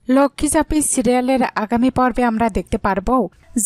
লক্ষ্মী ঝাঁপি সিরিয়ালের আগামী পর্বে আমরা দেখতে পারবো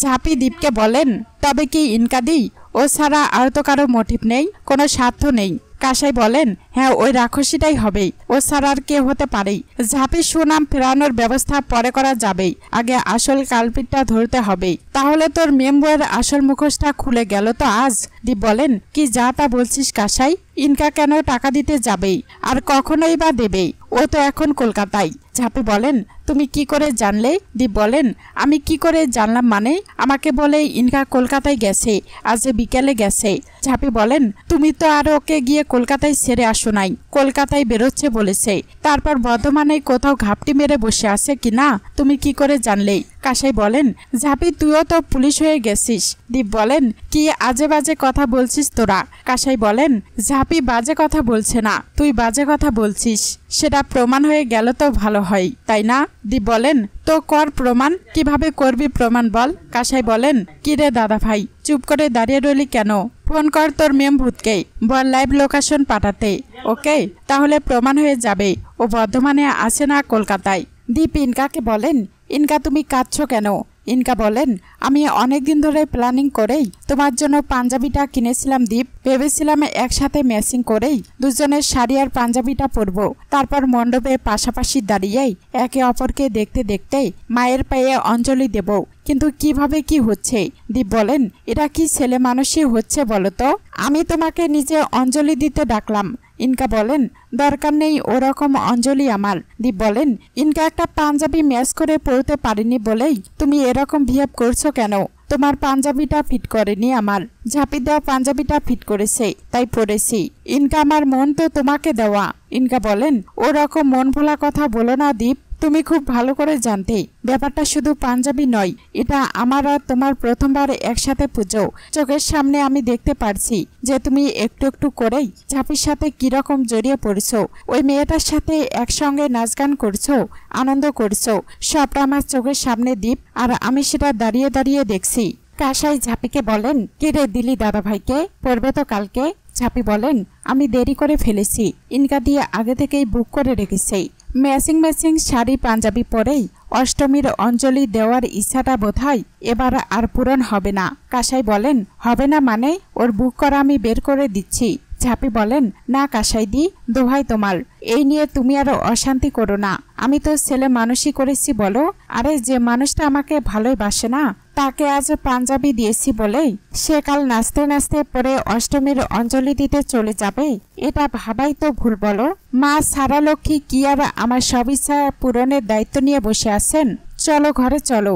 ঝাঁপি দীপকে বলেন, তবে কি ইনকাদি ও ছাড়া আর তো কারো মোটিভ নেই, কোনো স্বার্থ নেই। কাসাই বলেন, হ্যাঁ ওই রাক্ষসীটাই হবে, ও ছাড়া আর কে হতে পারে। ঝাঁপির সুনাম ফেরানোর ব্যবস্থা পরে করা যাবে, আগে আসল কালপিটটা ধরতে হবে। তাহলে তোর মেম্বরের আসল মুখোশটা খুলে গেল তো আজ। দীপ বলেন, কি যা তা বলছিস কাসাই? ইনকা কেন টাকা দিতে যাবে, আর কখনোই বা দেবে? ও তো এখন কলকাতায়। ঝাঁপি বলেন, তুমি কি করে জানলে? দীপ বলেন, আমি কি করে জানলাম মানে? আমাকে বলে ইনকা কলকাতায় গেছে, আজ বিকেলে গেছে। ঝাঁপি বলেন, তুমি তো আর ওকে গিয়ে কলকাতায় ছেড়ে আসো নাই, কলকাতায় বেরোচ্ছে বলেছে। তারপর বর্ধমানে কোথাও ঘাপটি মেরে বসে আছে কিনা তুমি কি করে জানলে? কাসাই বলেন, ঝাঁপি তুইও তো পুলিশ হয়ে গেছিস। দীপ বলেন, কি আজে বাজে কথা বলছিস তোরা? কাসাই বলেন, ঝাঁপি বাজে কথা বলছে না, তুই বাজে কথা বলছিস। সেটা প্রমাণ হয়ে গেল তো ভালো হয়, তাই না? দীপ বলেন, তো কর প্রমাণ। কিভাবে করবি প্রমাণ বল? কাসাই বলেন, কি রে দাদা ভাই, চুপ করে দাঁড়িয়ে রইলি কেন? ফোন কর তোর মেম ভূতকে, বল লাইভ লোকেশন পাঠাতে। ওকে, তাহলে প্রমাণ হয়ে যাবে ও বর্ধমানে আছে না কলকাতায়। দীপ ইনকাকে বলেন, ইনকা তুমি কাঁদছো কেন? ইনকা বলেন, আমি অনেক দিন ধরে প্ল্যানিং করেই তোমার জন্য পাঞ্জাবিটা কিনেছিলাম দীপ। ভেবেছিলাম একসাথে ম্যাচিং করেই দুজনের শাড়ি আর পাঞ্জাবিটা পরবো, তারপর মণ্ডপে পাশাপাশি দাঁড়িয়েই একে অপরকে দেখতে দেখতে মায়ের পায়ে অঞ্জলি দেব। কিন্তু কিভাবে কি হচ্ছে? দীপ বলেন, এটা কি ছেলে মানুষই হচ্ছে বলো তো? আমি তোমাকে নিজে অঞ্জলি দিতে ডাকলাম। ইনকা বলেন, দরকার নেই ওরকম অঞ্জলি আমার। দীপ বলেন, ইনকা একটা পাঞ্জাবি ম্যাচ করে পরতে পারিনি বলেই তুমি এরকম বিহেভ করছো কেন? তোমার পাঞ্জাবিটা ফিট করেনি আমার, ঝাঁপি দেওয়া পাঞ্জাবিটা ফিট করেছে তাই পরেছি। ইনকা আমার মন তো তোমাকে দেওয়া। ইনকা বলেন, ওরকম মন ভোলা কথা বলো না দীপ, তুমি খুব ভালো করে জানতে ব্যাপারটা শুধু পাঞ্জাবি নয়, এটা আমার আর তোমার প্রথমবার একসাথে পুজো। চোখের সামনে আমি দেখতে পারছি যে তুমি একটু একটু করেই ঝাঁপির সাথে কিরকম জড়িয়ে পড়ছো, ওই মেয়েটার সাথে একসঙ্গে নাচ গান করছো, আনন্দ করছো, সবটা আমার চোখের সামনে দীপ, আর আমি সেটা দাঁড়িয়ে দাঁড়িয়ে দেখছি। কাসাই ঝাঁপিকে বলেন, কে রে দিলি দাদা ভাইকে, পড়বে তো কালকে। ঝাঁপি বলেন, আমি দেরি করে ফেলেছি, ইনকা দিয়ে আগে থেকেই বুক করে রেখেছি। ম্যাচিং শাড়ি পাঞ্জাবি পরেই অষ্টমীর অঞ্জলি দেওয়ার ইচ্ছাটা বোধহয় এবার আর পূরণ হবে না। কাসাই বলেন, হবে না মানে? ওর বুক করা আমি বের করে দিচ্ছি। ঝাঁপি বলেন, না কাসাই দি, দোহাই তোমার, এই নিয়ে তুমি আরো অশান্তি করো না। আমি তো ছেলে মানুষই করেছি বলো। আরে যে মানুষটা আমাকে ভালোবাসে না তাকে আজ পাঞ্জাবি দিয়েছি বলেই সে কাল নাচতে নাচতে পরে অষ্টমীর অঞ্জলি দিতে চলে যাবে, এটা ভাবাই তো ভুল বলো। মা সারা লক্ষ্মী কি আর আমার সব ইচ্ছা পূরণের দায়িত্ব নিয়ে বসে আছেন? চলো ঘরে চলো।